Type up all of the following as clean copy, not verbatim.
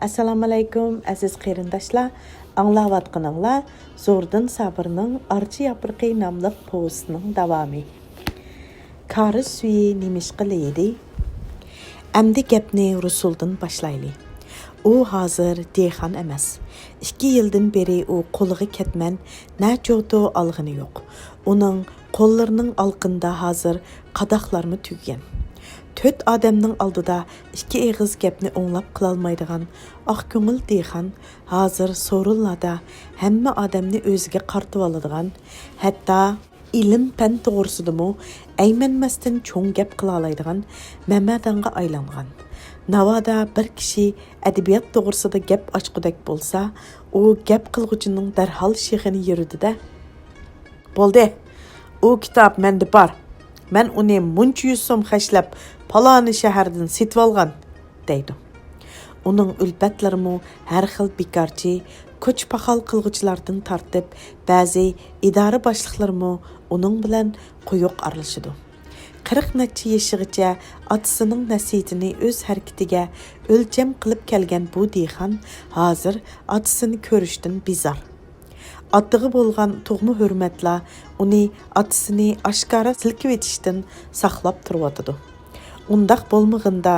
Assalamu alaykum aziz qarindoshlar. Anglayotganinglar Zo'rdan Sabirning Archa yapriqi nomli povestining davomi. Kari suyi nemish qilaydi? Amdi gapni Rusuldan boshlayli. U hozir dehqon emas. 2 yildan beri u qo'liga ketman, nachoto olg'ini yo'q. Uning qo'llarining alqinda hozir qadoqlarmi tugagan. 4 odamning oldida 2 eg'iz gapni o'nglab qilolmaydigan oq ko'ngil dehqon hozir so'rinlarda hamma odamni o'ziga qartib oladigan, hatto ilm fan to'g'risidami aymanmasdan cho'ng gap qila oladigan Mamadonga aylangan. Navoda bir kishi adabiyot to'g'risida gap ochqudak bo'lsa, u gap qilg'uchining darhol shexini yuridi-da. Bo'ldi. U kitob menda bor. Men uni muncha 100 so'm xashlab paloni shahardan setib olgan, deydi. Uning ulfatlarimi har xil bekorchi, ko'ch-paqal qilg'uchilardan tortib, ba'zi idora boshliqlarimi uning bilan quyuq aralashadi. 40 necha yoshigacha otasining nasihatini o'z harakatiga o'lcham qilib kelgan bu dehqon hozir otasini ko'rishdan bezor. Otiga bo'lgan tug'ma hurmatla uni otasini oshkora silkib etishdan saqlab turibdi. Undaq bo'lmaganda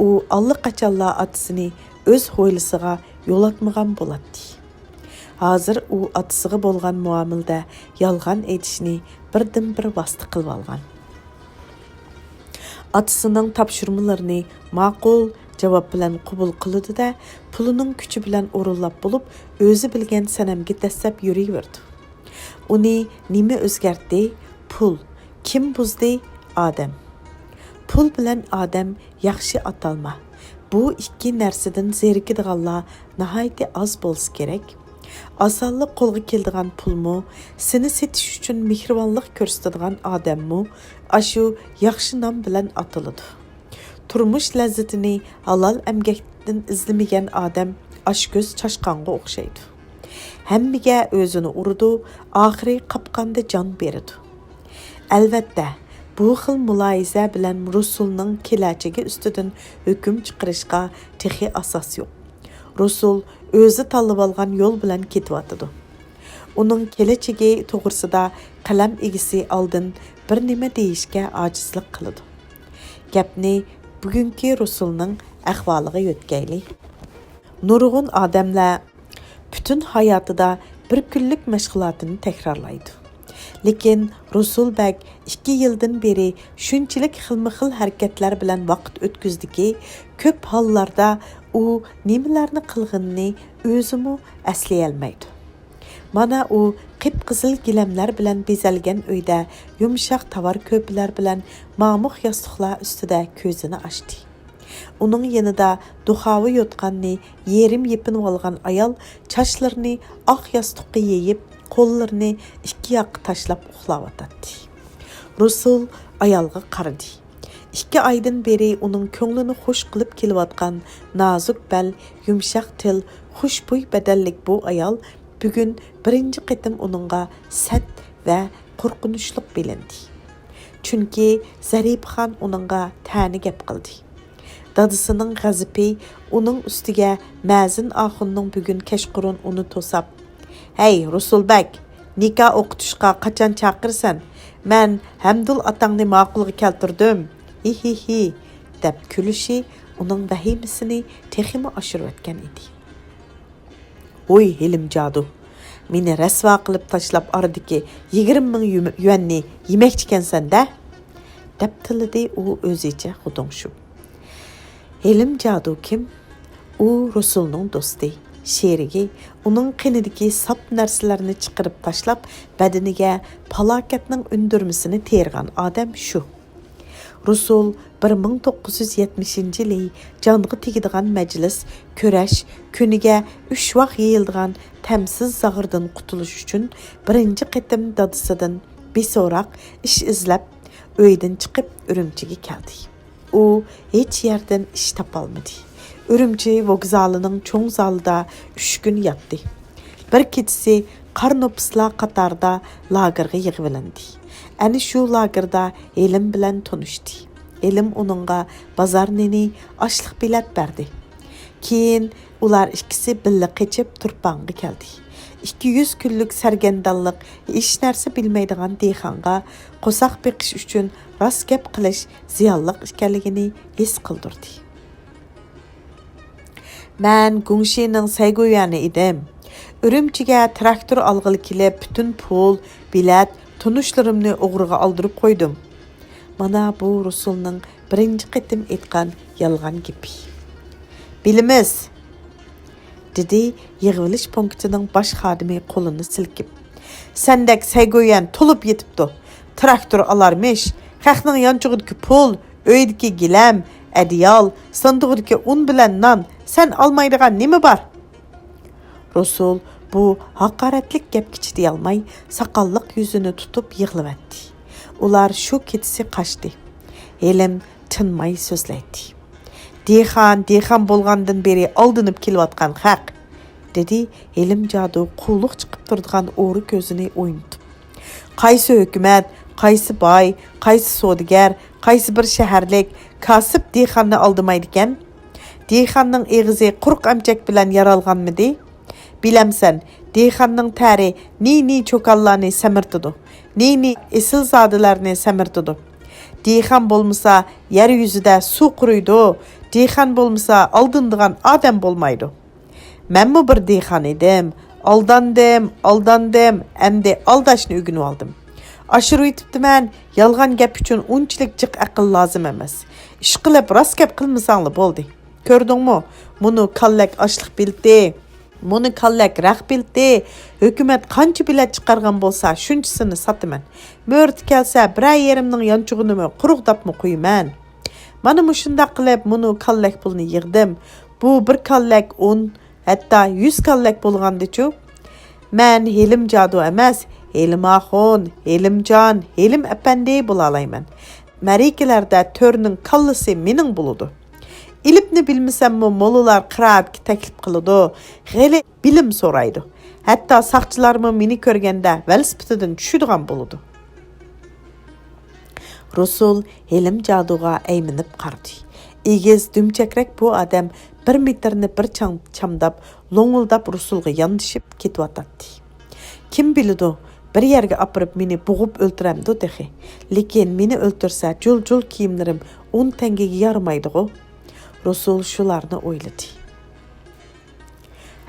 u allaqachonlar otasini o'z ho'ylisiga yo'latmagan bo'ladi. Hozir u otasiga bo'lgan muomilda yolg'on aytishni birdan-bir vosita qilib olgan. Otasining topshirmalarini ma'qul javob bilan qabul qildi-da, pulining kuchi bilan o'rinlab bo'lib, o'zi bilgan sanamga dastlab yuraverdi. Uni nima o'zgartdi? Pul. Kim buzdi? Odam. Pul bilan odam yaxshi atalma. Bu ikki narsadan zerikadiganlar nihoyatda oz bo'lsa kerak. Osonlik qo'lga keladigan pulmi, seni setish uchun mehribonlik ko'rsatadigan odammi, ashu yaxshi nom bilan ataladi. Turmush lazzatini halol emgakdan izlamagan odam oshko'z chashqonga o'xshaydi. Hammaga o'zini urdi, oxiri qapqanda jon berdi. Albatta, bu xil muloyiza bilan Rusulning kelajagi ustidan hukm chiqarishga texi asos yo'q. Rusul o'zi tanlab olgan yo'l bilan ketyotdi. Uning kelajagi to'g'risida qalam egisi oldin bir nima deyishga ojizlik qiladi. Gapni bugungi Rusulning ahvoliga yo'tkayli. Nurg'un odamlar butun hayotida bir kunlik mashg'ulotini takrorlaydi. Lekin Rusulbek 2 yildan beri shunchalik xilma-xil harakatlar bilan vaqt o'tkazdiki, ko'p hollarda u nimalarni qilganini o'zimi aslay olmaydi. Mana u qip-qizil gilamlar bilan bezalgan uyda yumshoq tovar ko'plar bilan ma'mux yostiqlar ustida ko'zini ochdi. Uning yanida duxovi yotganni yerim yepinib olgan ayol chochlarini oq yostiqqa yeyib, qo'llarini ikki yoqqa tashlab uxlayotdi. Rusul ayolga qaradi. 2 oydan beri uning ko'nglini xush qilib kelayotgan nozik bel, yumshoq til, xushbo'y badallik bu ayol bugun birinchi qitim uningga sat va qo'rqinchli bilindi. Chunki Zaribxon uningga ta'ni gap qildi. Dadisining g'azabi uning ustiga Mazin oxunning bugun kechqurun uni to'sab, "Hey Rusulbek, nikoh o'qitishga qachon chaqirsan? Men Hamdul otangni ma'qulga keltirdim." Hi deb kulishi uning vahimasini teximi oshirayotgan edi. "Oy Hilimjodu, meni rasvo qilib tashlab oradiki 20 ming yuanni yemakchi ekansan-da?" deb tilidi u o'zicha xudonshib. Hilimjodu kim? U Rusulning do'sti, sherigi, uning qinidagi sap narsalarni chiqarib tashlab, badaniga falokatning undirmasini tergan odam shu. Rusul 1970-yili jonga tegadigan majlis, ko'rash, kuniga 3 vaqt yeyiladigan tamsiz zag'irdan qutulish uchun birinchi qitim dadisidan beso'roq ish izlab uydan chiqib Urumchiga keldi. U hech yerdan ish topolmadi. Urumchi vokzalining cho'ng zalida 3 kun yotdi. Bir kechasi qarnopslar qatorda lagerga yig'ilindi. Ani shu lagerda Elim bilan tanishdi. Elim uningga bozornini ochliq bilet berdi. Keyin ular ikkisi billa qechib turpanga keldi. 200 kunlik sargandallik hech narsa bilmaydigan dehqonga qo'saq beqish uchun rost gap qilish ziyonliq ekanligini his qildirdi. Men Gungshining saygo'yani edim. Urumchiga traktor olg'ili kelib, butun pul, bilet, tunishlarimni o'g'riga oldirib qo'ydim. Mana bu Rusulning birinchi qitim aytgan yolg'on gapi. Bilimiz, dedi yig'ilish punktining bosh xodimi qo'lini silkib. Sendek saygo'yan to'lib yetibdi. Traktor olarmish, xalqning yonchug'idagi pul, uydagi gilam, adiyal, sanduqdagi un bilan non, sen olmaydigan nima bor? Rusul bu haqoratlik gapga chiday olmay, saqalliq yuzini tutib yig'lavatdi. Ular shu ketisi qochdi. Elim tinmay so'zlaydi. Dehqon bo'lgandan beri oldinib kelayotgan haq, dedi Elim jadu qulluq chiqib turadigan o'ri ko'zini o'ynatib. Qaysi hukumat, qaysi boy, qaysi savdogar, qaysi bir shaharlik kasib dehqonni oldimaydi ekan? Dehqonning eg'izi quruq amchak bilan yaralganmidi? Bilamsan, dehqonning tari ni cho'kallarni samirtidi, ni esil zodilarni samirtidi. Dehqon bo'lmasa yer yuzida suv quruydi, dehqon bo'lmasa aldindigan odam bo'lmaydi. Menmi bir dehqon edim, aldandim, endi aldashni o'rganib oldim. Aşırı yetibdiman, yolg'on gap uchun unchalik jiq aql lozim emas. Ish qilib rost gap qilmasanglar bo'ldi. Ko'rdingmi? Buni kallak ochliq bildi. Buni kallak raq bildi. Hukumat qancha bilet chiqargan bo'lsa, shunchasini sotaman. Mo'rt kelsa, bir yerimning yonchug'ini quruq dapmi qo'yman. Mana mushunda qilib, buni kallak pulni yig'dim. Bu bir kallak 10, hatto 100 kallak bo'lgandichu. Men Helim jadu emas, Helim Axun, Helimjon, Helim apandi bo'la olayman. Marikalarda to'rning kallasi mening bo'ladi. İlibni bilmisammi, mollalar qiraatga taklif qiladi, g'ili bilim so'raydi. Hatto saqchilarmi meni ko'rganda velosipedidan tushadigan bo'ladi. Rusul Helim jaduga ayminib qaradi. Egiz dumchakrak bu odam 1 metrni bir chamdab, lo'ng'ildab Rusulga yondashib ketyotdi. Kim biladi, bir yerga apirib meni bo'g'ib o'ltiramdi dehi. Lekin meni o'ltirsa, jul kiyimlarim 10 tangaga yaramaydi-ku. Rusul shularni o'yladi.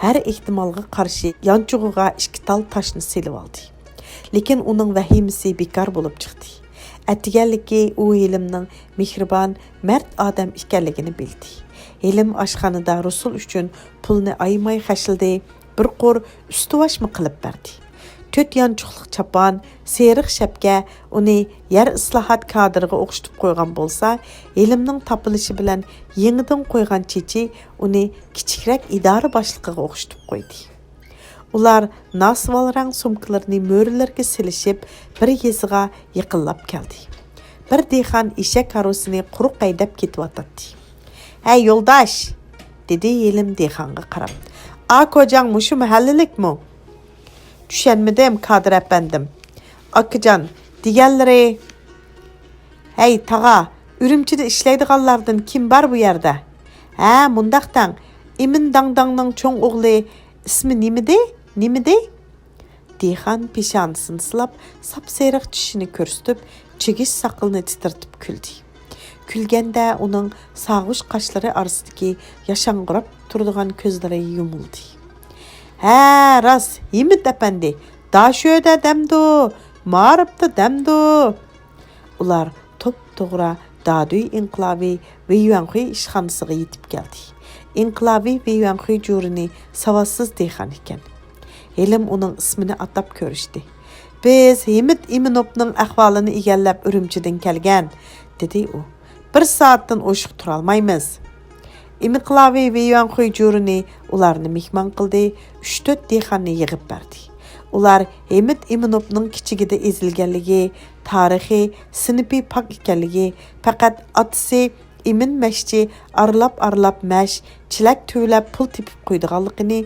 Har ehtimolga qarshi yonchug'iga 2 tal toshni selib oldi. Lekin uning vahimasi bekor bo'lib chiqdi. Atiganligi u Helimning mehribon, mard odam ekanligini bildi. Helim oshxonada Rusul uchun pulni aymay xashildi, bir qo'r ustuvashmi qilib berdi. 4 yanchuqliq chapon, seriq shapka uni yer islohot kadriga o'xshatib qo'ygan bo'lsa, Helimning topilishi bilan yangidan qo'ygan chechi uni kichikroq idora boshlig'iga o'xshatib qo'ydi. Ular nasval rang sumkalarni mo'rilarga silishib, bir yeziga yaqinlab keldi. Bir dehqon eshak karosini quruq qaydab ketyotdi. "Hey yo'ldosh", dedi Helim dehqonga qarab. "A ko'jang mushu mahallalikmi?" "Tushunmadim, Qodir apandim." "Akajon, deganlari..." "Hey tag'a, Urumchida ishlaydiganlardan kim bor bu yerda?" "Ha, mundaqdan, Imin Dangdangning cho'ng o'g'li ismi nimidi?" Dehqon peshonasini silab, sap-seriq tishini ko'rsatib, chigish saqilni titirtib kuldi. Kulganda uning sag'ush qoshlari orasidagi yashang'irab turadigan ko'zlari yumildi. "Ha, ras, Himit apandi, dashoda damdu, maribda damdu." Ular to'p-to'g'ri Daduy inqilobiy va Yuanxuy ishxonasiga yetib keldi. Inqilobiy va Yuanxuy jurini savossiz dehqon ekan. Helim uning ismini atab ko'rishdi. "Biz Himit Iminovning ahvolini egallab Urumchidan kelgan", dedi u. "Bir soatdan o'shiq tura olmaymiz." Inqilobiy va Yuanxuy jurini ularni mehmon qildi, 3-4 dehqonni yig'ib berdi. Ular Himit Iminovning kichigida ezilganligi, tarixi, sinipi pak ekanligi, faqat otasi Imin mashchi arlab mash, chilak to'ylab pul tepib qo'ydiganligini,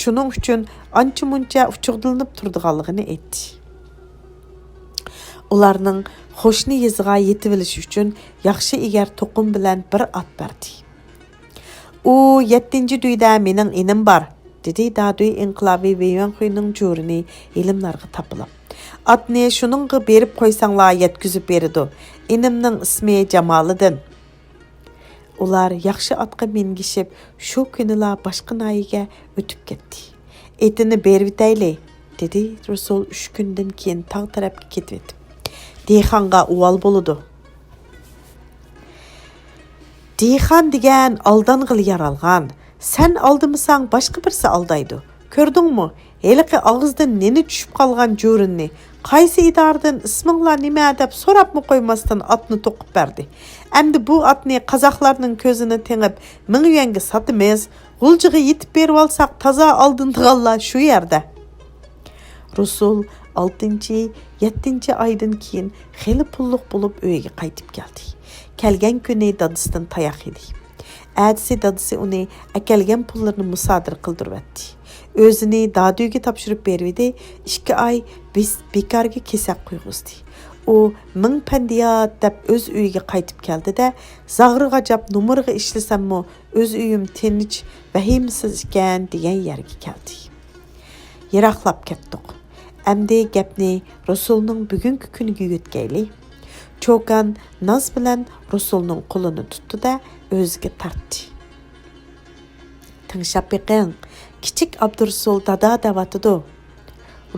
shuning uchun ancha-muncha uchuqdilinib turdiganligini aytdi. Ularning qo'shni yeziga yetib olish uchun yaxshi egar to'qim bilan bir ot berdi. U 7-ci düydə mening inim bar, dedi Daduy inqilabi Veyvan xuyunun jurini ilimlarga tapılıb. Atni şununğa berip qoysanglar yetkizip beridu. İnimning ismi Jamoliddin. Ular yaxshi atqa mingishib, shu kunila boshqa nayiga o'tib ketdi. Etini berib etayli, dedi Rasul 3 kundan keyin tog' tarafga ketib etib. Dehqonga uval boludu. Dehqon degan aldanğılı yaralgan. Sen aldımısan başqa birisi aldaydı. Kördünmü? Heliqi ağızdan neni düşüp qalgan jo'rinni, qaysi idardan isminglar nima deb so'rabmı qo'ymasdan atni to'qib berdi. Endi bu atni qozoqlarning ko'zini tengib, 1000 yuanga sotimiz, g'uljiga yetib berib olsaq toza aldindiganlar shu yerda. Rasul 6-7 aydan keyin xeli pulluq bo'lib uyga qaytib keldi. Kelgan kuni dadisidan tayoq yedi. Әдісі дадысы оны әкелген пулlarını musadir qildirib etdi. Özünü Daduyga topshirib berdi. 2 ay biz bekarga kesak qo'yg'izdi. O 1000 pandiyat deb o'z uyiga qaytib keldi de, zag'riga jab numurga ishlasammi, o'z uyim tinch, vahimsiz ekan degan yerga keldi. Yiroqlab ketdik. Endi gapni Rasulning bugungi kuniga yetkayli. Çokan naz bilan Rasulning qo'lini tutdi da o'ziga tartdi. Tinglab beqing, kichik Abdurasul dada davatidu.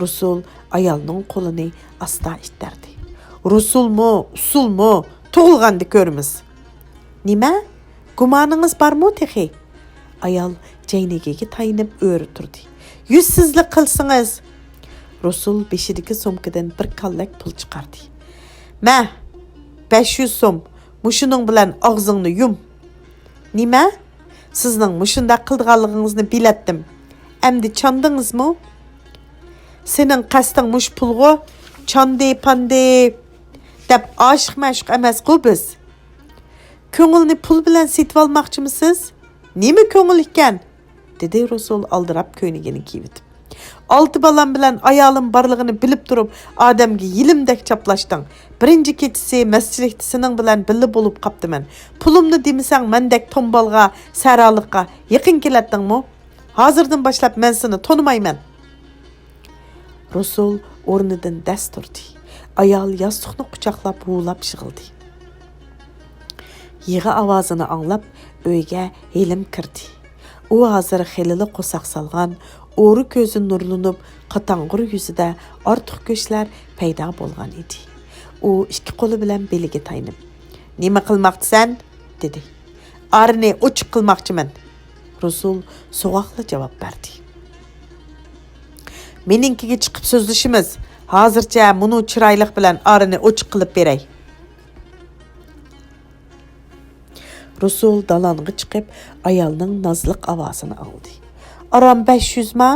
Rasul ayolning qo'lini asta ittirdi. Rasulmu, usulmu, tug'ilganda ko'rimiz. Nima? Gumoningiz bormi texi? Ayol jaynigiga tayinib o'ri turdi. Yuzsizlik qilsangiz. Rasul beshidagi sumkadan bir kallak pul chiqardi. Ma, 500 so'm. Mushuning bilan og'zingni yum. Nima? Sizning mushunda qildiganligingizni bilatdim. Endi chandingizmi? Sening qasding mush pulg'u, chandi pandi deb oshiq mashq emas ku biz. Ko'ngilni pul bilan setib olmoqchimisiz? Nima ko'ngil ekan? Dedi Rasul aldirab ko'ynigini kiyib. 6 balam bilan ayolim barlig'ini bilib turib, odamga yilimdek chaplashding. Birinchi ketisi masjidda sening bilan birga bo'lib qaptiman. Pulimni demisang mendek tombalga, saralikqa yaqin kelatdingmi? Hozirdan boshlab men seni tonimayman. Rasul o'rnidan dast turdi. Ayol yostiqni quchoqlab huvlab shig'ildi. Yig'i ovozini anglab uyga Helim kirdi. U hozir xelili qo'saq salgan, o'ri ko'zi nurlanib, qatang'ur yuzida ortiq ko'shlar paydo bo'lgan edi. U ikki qo'li bilan beliga taynib, "Nima qilmoqchisan?" dedi. "Arini ochiq qilmoqchiman." Rasul so'g'oqli javob berdi. "Meningkiga chiqib so'zlashimiz. Hozircha buni chiroylik bilan arini ochiq qilib beray." Rasul dalonga chiqib, ayolning nozliq ovozini oldi. "Aram 500 ma?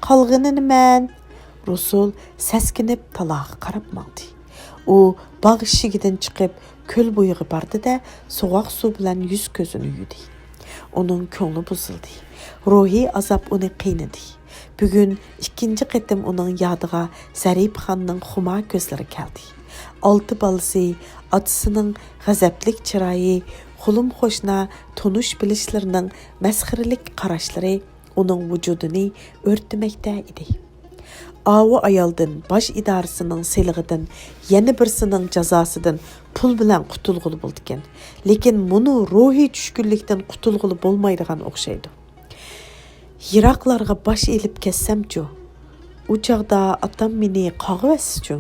Qolganini men." Rasul seskinib taloqqa qarab maqdi. U bog' eshigidan chiqib, ko'l bo'yiga bordi da, so'g'oq suv bilan yuz ko'zini yuvdi. Uning ko'ngli buzildi. Ruhiy azob uni qiynadi. Bugun ikkinchi qatim uning yodiga Zarif xonning xuma ko'zlari keldi. 6 balasi, otasining g'azablik chiroyi, xulum xo'shna tonish bilishlarining masxiralik qarashlari uning vujudini o'rtmoqda edi. Avu ayoldan, bosh idorasining selig'idan, yana birisining jazosidan pul bilan qutulg'uli bo'ldi ekan. Lekin buni ruhiy tushkunlikdan qutulg'uli bo'lmaydigan o'xshaydi. Yiroqlarga bosh elib ketsam-chu, u chog'da otam meni qog'ivasiz-chu.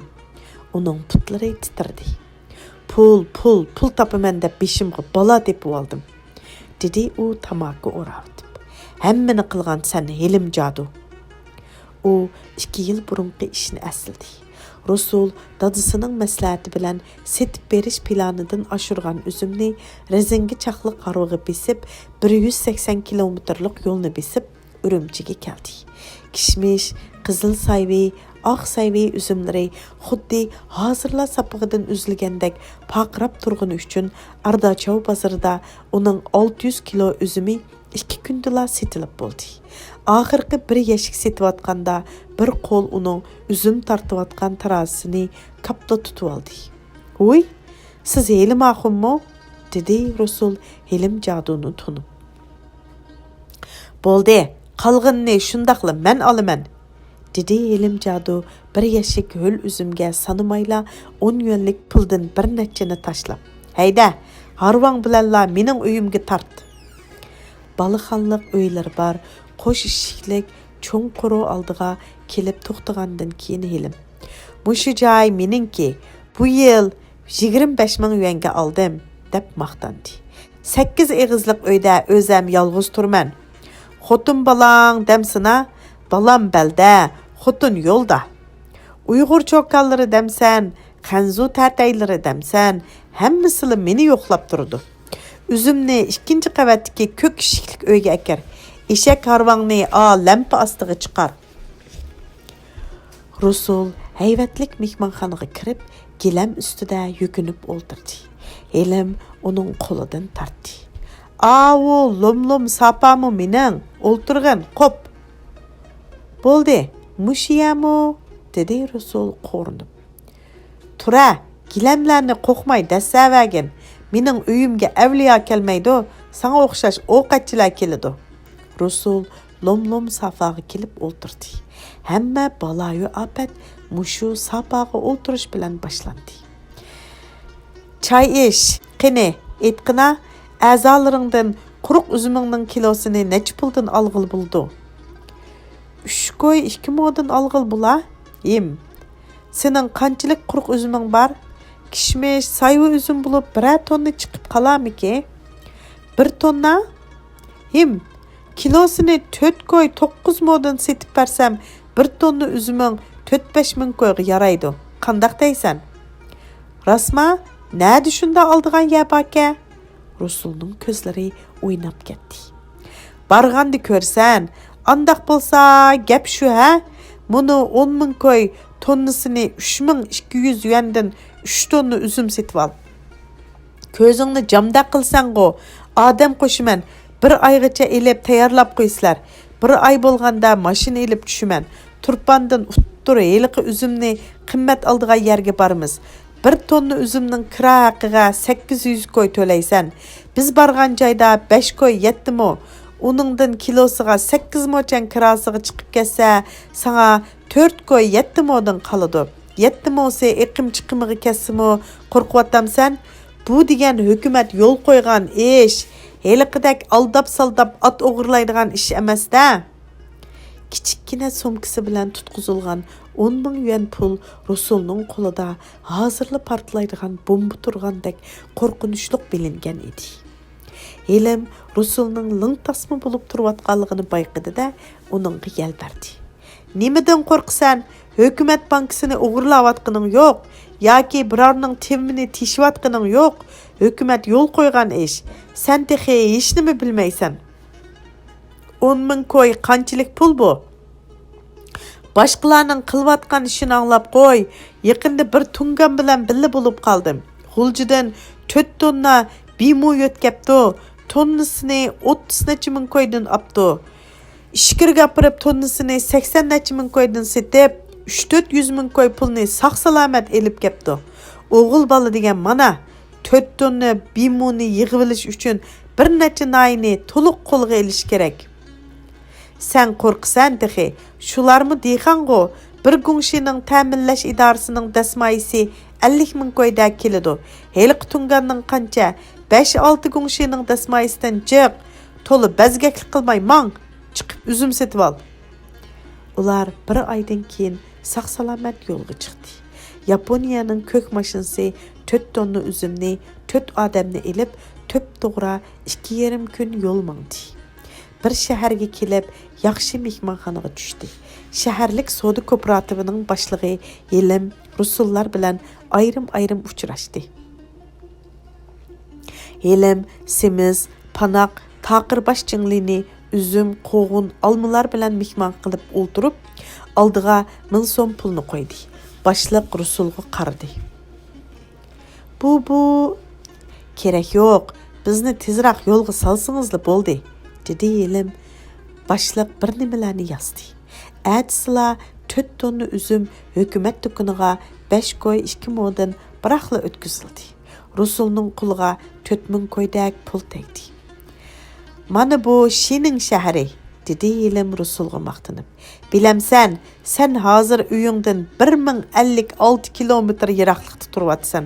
Uning putlari titradi. Pul topaman deb beshimga balo deb oldim, dedi u tamaki o'rartib. Hammani qilgan sen Helim jadu. U 2 yil burungi ishni asildi. Rasul dadisining maslahati bilan setib berish planidan oshirgan uzumni rezinga chaqliq qarog'i besib 180 kilometrlik yo'lni besib Urumchiga keldi. Kishmish, qizil sayvi, oq sayvi üzümləri xuddi hozirla sapıqdan üzülgəndək paqrab turğunu üçün Ardaçov bazarında onun 600 kilo üzümü 2 gündəla setilib boldu. Axırqı bir yeşik setivatqanda bir qol onun üzüm tartıvatqan tarazisini kapda tutup aldı. "Oy, siz Helim axunmu?" dedi Rasul Helim jadunu tunup. Bo'ldi, qolganini shundaqla men olaman, dedi Elim Jadu bir yashik ho'l uzumga sanamayla 10 yuanlik puldan bir nechini tashlab. Hayda, harvang bilanla mening uyimga tart. Balixonliq uylar bor, qo'sh eshiklik cho'ng quru oldiga kelib to'xtagandan keyin Elim. Mushu joy meningki, bu yil 25 ming yuanga oldim, deb maqtandi. 8 egizlik uyda o'zim yolg'iz turman. Xotin balang demsina, balam belda, xotin yo'lda. Uyg'ur cho'kkanlari demsan, Xanzu ta'taylari demsan, hammasi meni yo'qlab turdi. Üzümni 2-chi qavatdagi ko'k eshiklik uyga akar. Eshak harvangni lampa ostiga chiqar. Rusul hayvatlik mehmonxonaga kirib, gilam ustida yukinib o'ltirdi. Elim uning qo'lidan tortdi. "Avu, lom sapamu mening, o'ltirgin, qop." "Bo'ldi, mushiyamu?" dedi Rusul qo'rinib. "Tura, gilamlarni qo'qmay dasavagin. Mening uyimga avliyo kelmaydi, sana o'xshash ovqatchilar keladi." Rusul lom safaga kelib o'ltirdi. Hamma baloyu afat mushu safaga o'ltirish bilan boshlandi. "Choy ish, qani, aytqina, a'zolaringdan quruq uzumingning kilosini necha puldan olg'il bo'ldi?" 3 qo'y 2 moddan olg'il bo'la. Sening qanchalik quruq uzuming bor? Kishmish, sayvi üzüm bulup 1 tonna chiqib qolamiki? 1 tonna? Kilosini 4 qo'y 9 moddan setib bersam, 1 tonna üzüming 4-5 ming qo'yga yaraydi. Qandaq deysan? Rasma, nadi shunda oldigan yap aka? Rusulning ko'zlari o'ynab ketdi. Barg'andi ko'rsan, andaq bo'lsa, gap shu ha? Buni 10 ming qo'y tonnasini 3200 yuandan 3 tonna üzüm setib al. Ko'zingni jamda qilsan-go, odam qo'shiman. 1 oygacha elib tayyorlab qo'ysizlar. 1 oy bo'lganda mashina elib tushiman. Turpandan uttur heliqi üzümni qimmat oldigan yerga boramiz. 1 tonna üzümning kira haqiga 800 qo'y to'laysan. Biz borgan joyda 5 qo'y yetdimi? Uningdan kilosiga 8 mochan kirasiga chiqib ketsa, sana 4 qo'y 7 moddan qoladi. 7 mo'se eqim chiqimiga kessimi qo'rqyaptamsan? Bu degan hukumat yo'l qo'ygan ish. Heliqidak aldab-saldab at o'g'irlaydigan ish emas-da. Kichikkina somkisi bilan tutqizilgan 10 ming yuan pul Rusulning qo'lida hozirli portlaydigan bomba turgandek qo'rqinchli bilingan edi. Elim Rusulning ling tasma bo'lib turayotganligini bayqadi-da, uningga yal berdi. "Nimadan qo'rqsan? Hukumat bankasini o'g'irlayotganing yo'q, yoki birorning temini teshiyotganing yo'q. Hukumat yo'l qo'ygan ish. Sen texi hech nima bilmaysan. 10 ming qo'y qanchalik pul bu? Boshqalarning qilayotgan ishini anglab qo'y. Yaqinda bir tungan bilan birga bo'lib qoldim. G'uljidan 4 tonna bimo yo'tkapti. Tonnasini 30 necha ming qo'ydan opdi. Ishkirga gapirib tonnasini 80 necha ming qo'ydan setib, 3-400 ming qo'y pulni sog'-salomat elib kepti. O'g'il bola degan mana 4 tonna bimoni yig'ib olish uchun bir necha nayni to'liq qo'lga olish kerak. Sen qo'rqsan dexe, shularmi deyxango, bir gungshining ta'minlash idorasining dasmayisi 50 ming qo'yda keladi. Heliq tunganning qancha? 5-6 gungshining dasmayisidan jiq, to'li bazgaklik qilmay mang, chiqib üzüm setib al. Ular bir oydan keyin sog'-salomat yo'lga chiqdi. Yaponiyaning ko'k mashinasi 4 tonna üzümni 4 odamni elib, to'p to'g'ra 2,5 kun yo'l mangdi. Bir shaharga kelib, yaxshi mehmonxonaga tushdi. Shaharlik savdo kooperativining boshlig'i Elim Rusullar bilan ayrim uchrashdi. Elim semiz, panoq, taqirbash jinglini, üzüm, qo'g'un, olmalar bilan mehmon qilib o'ltirib, oldiga 1000 so'm pulni qo'ydi. Boshliq Rusulga qaradi. Bu kerak yo'q. Bizni tezroq yo'lga solsingizlar bo'ldi, dedi Elim. Boshliq bir nimalarni yozdi. Atsila 4 tonna üzüm hukumat do'koniga 5 qo'y 2 moddan biraqla o'tkazildi. Rusulning qo'liga 4000 qo'ydak pul tegdi. Mana bu Shining shahri. dedi Yelim Rusulga maqtınıp. Bilemsen, sen hazır uyuңdan 1056 kilometr yiraqlıqta turvatsan.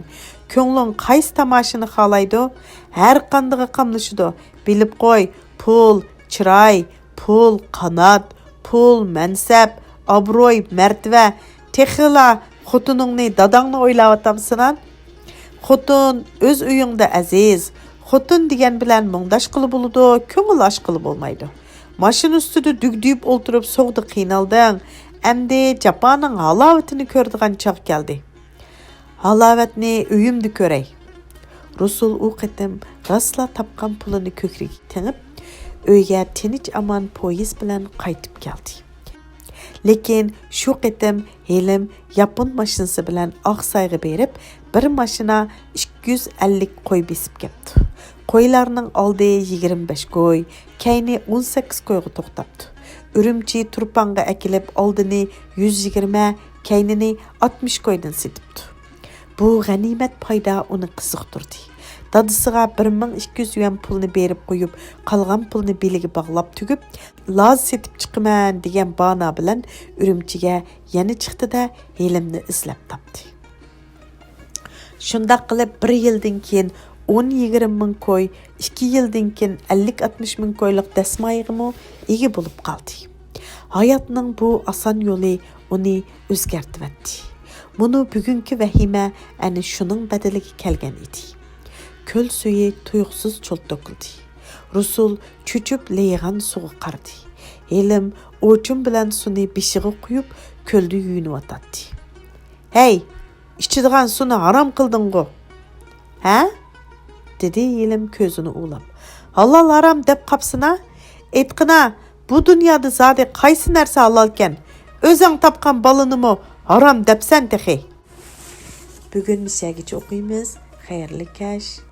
Köңlüň qaysı tamaşını xalaydı? Her qandığı qamlışıdı. Bilip qoy, pul, çıray, pul, qanat, pul, mansab, abroy, mərtibə, texila xotunungni dadangni oylawatamsınan. Xotun öz uyuңda aziz. Xotun degen bilen muңdaş qılı buludu, köңül aşqılı bolmaydı. Maşın üstüde dügdüyüp olturup soğdu qiynaldın. Әмді Japanın halavetini kördüğün çağ geldi. Halavetini öyümdü körey. Rusul o qitim rasla tapqan pulunu kökrigi tengip, öyge tiniç aman poyiz bilen qaytıp geldi. Lekin şu qitim Helim yapon maşinisi bilen aqsayğı berip, bir maşina 250 qoy besip kepti. Qoylarının aldı 25 qoy, kayni 18 qoyğu toqtaptı. Ürümçi turpanga ekilip aldını 120, kaynini 60 qoydan setipti. Bu ganimet payda onu qiziqtirdi. Dadısıga 1200 yuan pulunu berip qoyup, qalğan pulunu beligi bağlap tügüp, laz setip çıqıman degen bana bilen Ürümçiga yana çıktı da Helimni izlep tapdı. Şundaq qilib 1 yıldan keyin 10-20 ming koy, 2 yıldan keyin 50-60 ming koyluq dasmayğımı egi bulup qaldı. Hayatının bu asan yolu onu özgertip etdi. Bunu bugünkü vahime ani şunun bedeliga kelgen idi. Köl suyu tuyuqsuz çöl döküldü. Rusul çüçüp leýgan suğa qardy. Helim oçun bilen suni bişiği quyup köldi yuyunup atatdy. Hey, içidigan suni haram qıldın-gu. Ha? Dedi Helim közünü ulap. Halal haram dep qapsına? Etqina, bu dünyada zade qaysı narsa halalken? Özüň tapqan balınımı haram depsen tehi. Bugün misyagiç okuymiz. Hayırlı kaş.